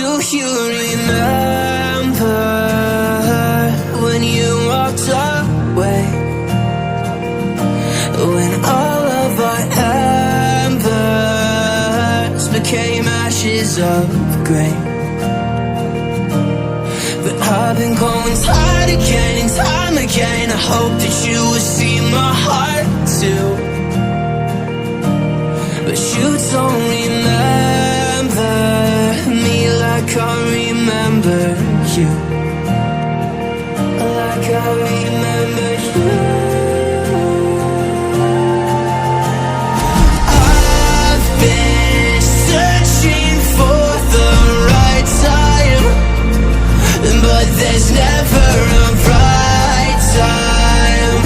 Do you remember when you walked away? When all of our embers became ashes of grey. But I've been going time again and time again. I hope that you will see my heart too. But you don't remember me like I remember you. Like I remember you. I've been searching for the right time, but there's never a right time,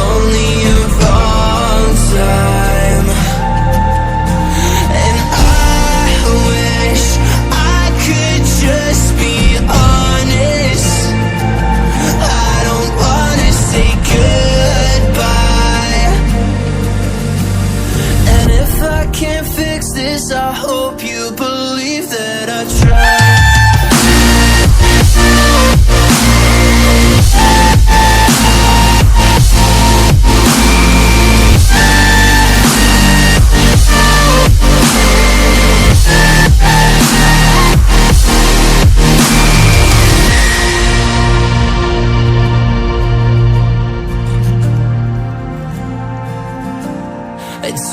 only a wrong time. And I wish I could just be honest. I don't wanna say goodbye. And if I can't fix this, I hope you believe that I tried.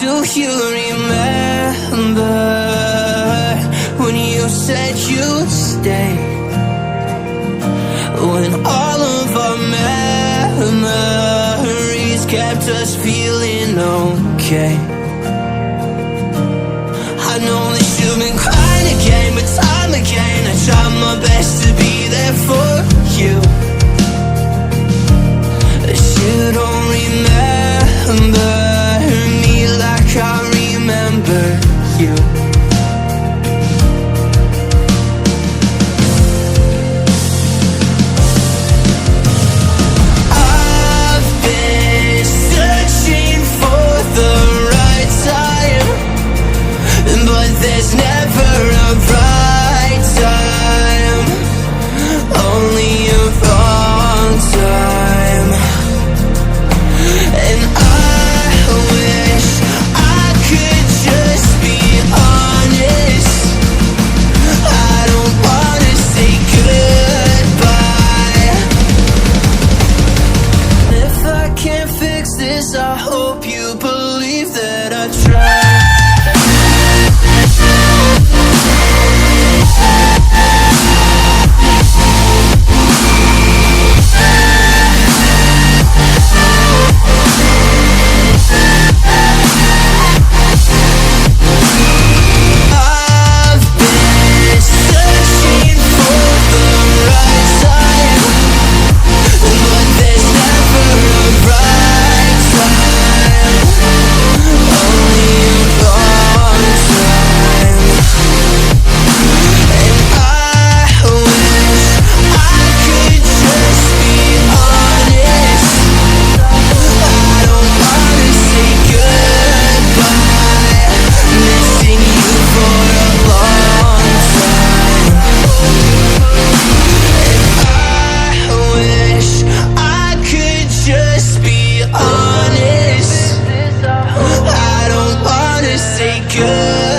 Do you remember when you said you'd stay? When all of our memories kept us feeling okay. I know that you've been crying again, but time again I tried my best to be there for you. But you don't remember like I remember you. I've been searching for the right time, but there's never a right time, only a wrong time. And I wish I could just be honest. I don't wanna say goodbye. If I can't fix this, I hope you believe that I tried. Say good.